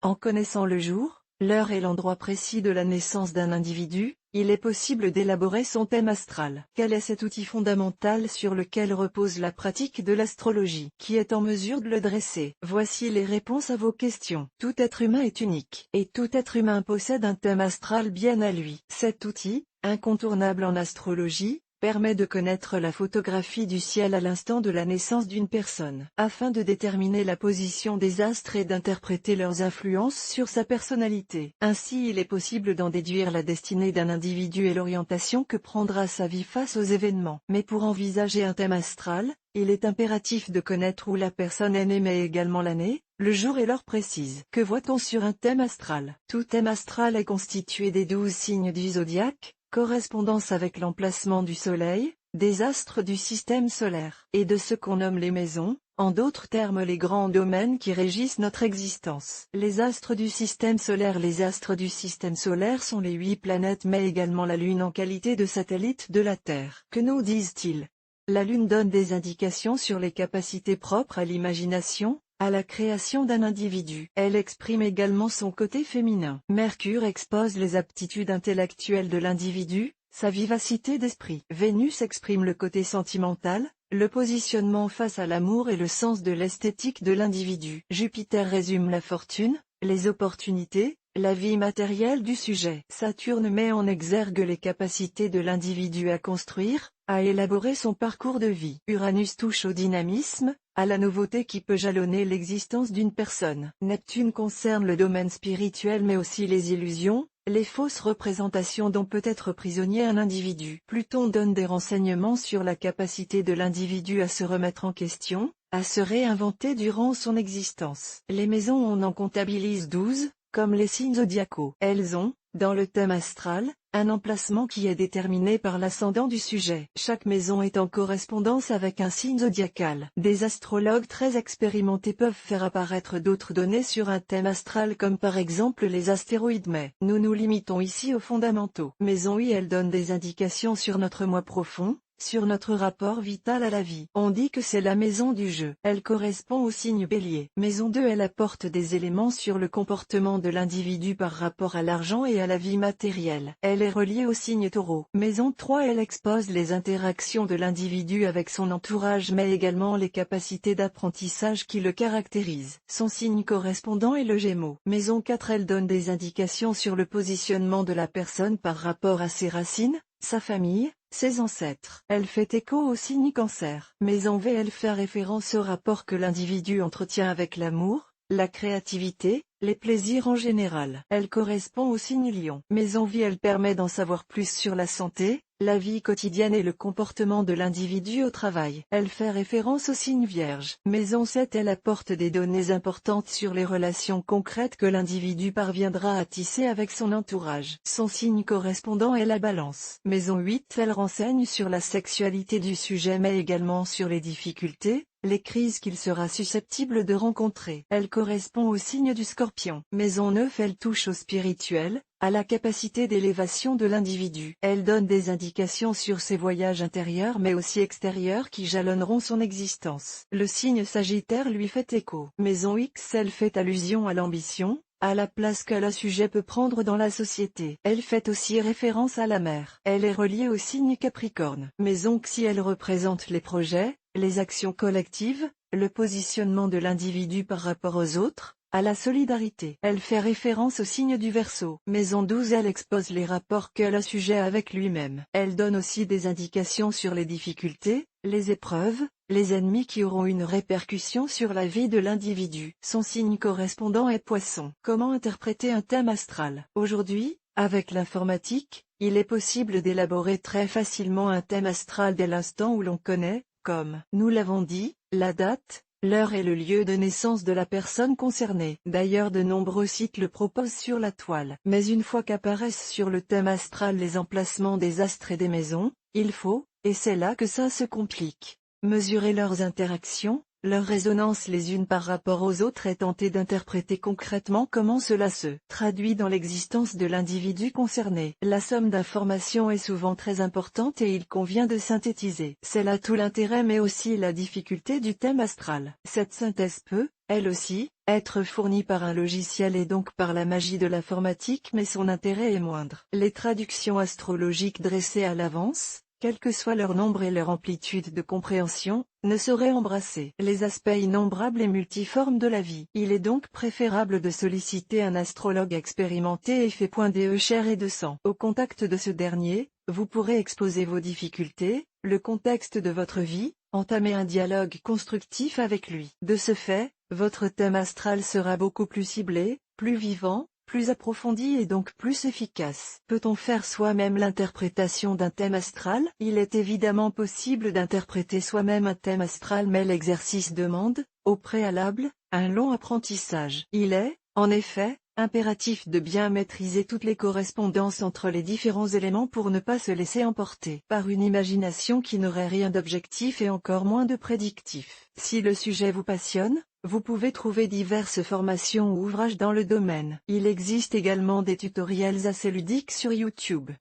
En connaissant le jour, l'heure et l'endroit précis de la naissance d'un individu, il est possible d'élaborer son thème astral. Quel est cet outil fondamental sur lequel repose la pratique de l'astrologie? Qui est en mesure de le dresser? Voici les réponses à vos questions. Tout être humain est unique, et tout être humain possède un thème astral bien à lui. Cet outil, incontournable en astrologie, permet de connaître la photographie du ciel à l'instant de la naissance d'une personne, afin de déterminer la position des astres et d'interpréter leurs influences sur sa personnalité. Ainsi il est possible d'en déduire la destinée d'un individu et l'orientation que prendra sa vie face aux événements. Mais pour envisager un thème astral, il est impératif de connaître où la personne est née mais également l'année, le jour et l'heure précise. Que voit-on sur un thème astral? Tout thème astral est constitué des 12 signes du zodiaque, correspondance avec l'emplacement du Soleil, des astres du système solaire, et de ce qu'on nomme les maisons, en d'autres termes les grands domaines qui régissent notre existence. Les astres du système solaire. Les astres du système solaire sont les 8 planètes mais également la Lune en qualité de satellite de la Terre. Que nous disent-ils? La Lune donne des indications sur les capacités propres à l'imagination, à la création d'un individu. Elle exprime également son côté féminin. Mercure expose les aptitudes intellectuelles de l'individu, sa vivacité d'esprit. Vénus exprime le côté sentimental, le positionnement face à l'amour et le sens de l'esthétique de l'individu. Jupiter résume la fortune, les opportunités, la vie matérielle du sujet. Saturne met en exergue les capacités de l'individu à construire, à élaborer son parcours de vie. Uranus touche au dynamisme, à la nouveauté qui peut jalonner l'existence d'une personne. Neptune concerne le domaine spirituel mais aussi les illusions, les fausses représentations dont peut être prisonnier un individu. Pluton donne des renseignements sur la capacité de l'individu à se remettre en question, à se réinventer durant son existence. Les maisons on en comptabilise 12, comme les signes zodiacaux. Elles ont, dans le thème astral, un emplacement qui est déterminé par l'ascendant du sujet. Chaque maison est en correspondance avec un signe zodiacal. Des astrologues très expérimentés peuvent faire apparaître d'autres données sur un thème astral comme par exemple les astéroïdes mais nous nous limitons ici aux fondamentaux. Maison I elle donne des indications sur notre moi profond, sur notre rapport vital à la vie. On dit que c'est la maison du jeu. Elle correspond au signe Bélier. Maison 2 elle apporte des éléments sur le comportement de l'individu par rapport à l'argent et à la vie matérielle. Elle est reliée au signe Taureau. Maison 3 elle expose les interactions de l'individu avec son entourage mais également les capacités d'apprentissage qui le caractérisent. Son signe correspondant est le Gémeaux. Maison 4 elle donne des indications sur le positionnement de la personne par rapport à ses racines, sa famille, ses ancêtres. Elle fait écho au signe Cancer. Maison V elle fait référence au rapport que l'individu entretient avec l'amour, la créativité, les plaisirs en général. Elle correspond au signe Lion. Maison Vie elle permet d'en savoir plus sur la santé, la vie quotidienne et le comportement de l'individu au travail. Elle fait référence au signe Vierge. Maison 7 elle apporte des données importantes sur les relations concrètes que l'individu parviendra à tisser avec son entourage. Son signe correspondant est la Balance. Maison 8 elle renseigne sur la sexualité du sujet mais également sur les difficultés, les crises qu'il sera susceptible de rencontrer. Elle correspond au signe du Scorpion. Maison 9 elle touche au spirituel, à la capacité d'élévation de l'individu. Elle donne des indications sur ses voyages intérieurs mais aussi extérieurs qui jalonneront son existence. Le signe Sagittaire lui fait écho. Maison X elle fait allusion à l'ambition, à la place que le sujet peut prendre dans la société. Elle fait aussi référence à la mer. Elle est reliée au signe Capricorne. Maison Xi elle représente les projets, les actions collectives, le positionnement de l'individu par rapport aux autres, à la solidarité. Elle fait référence au signe du Verseau. Maison 12 elle expose les rapports que le sujet a avec lui-même. Elle donne aussi des indications sur les difficultés, les épreuves, les ennemis qui auront une répercussion sur la vie de l'individu. Son signe correspondant est Poisson. Comment interpréter un thème astral? Aujourd'hui, avec l'informatique, il est possible d'élaborer très facilement un thème astral dès l'instant où l'on connaît, comme nous l'avons dit, la date, l'heure et le lieu de naissance de la personne concernée. D'ailleurs de nombreux sites le proposent sur la toile. Mais une fois qu'apparaissent sur le thème astral les emplacements des astres et des maisons, il faut, et c'est là que ça se complique, mesurer leurs interactions, leur résonance les unes par rapport aux autres et tenter d'interpréter concrètement comment cela se traduit dans l'existence de l'individu concerné. La somme d'informations est souvent très importante et il convient de synthétiser. C'est là tout l'intérêt mais aussi la difficulté du thème astral. Cette synthèse peut, elle aussi, être fournie par un logiciel et donc par la magie de l'informatique mais son intérêt est moindre. Les traductions astrologiques dressées à l'avance, quel que soit leur nombre et leur amplitude de compréhension, ne sauraient embrasser les aspects innombrables et multiformes de la vie. Il est donc préférable de solliciter un astrologue expérimenté et fait point de chair et de sang. Au contact de ce dernier, vous pourrez exposer vos difficultés, le contexte de votre vie, entamer un dialogue constructif avec lui. De ce fait, votre thème astral sera beaucoup plus ciblé, plus vivant, plus approfondi et donc plus efficace. Peut-on faire soi-même l'interprétation d'un thème astral? Il est évidemment possible d'interpréter soi-même un thème astral mais l'exercice demande, au préalable, un long apprentissage. Il est, en effet, impératif de bien maîtriser toutes les correspondances entre les différents éléments pour ne pas se laisser emporter par une imagination qui n'aurait rien d'objectif et encore moins de prédictif. Si le sujet vous passionne, vous pouvez trouver diverses formations ou ouvrages dans le domaine. Il existe également des tutoriels assez ludiques sur YouTube.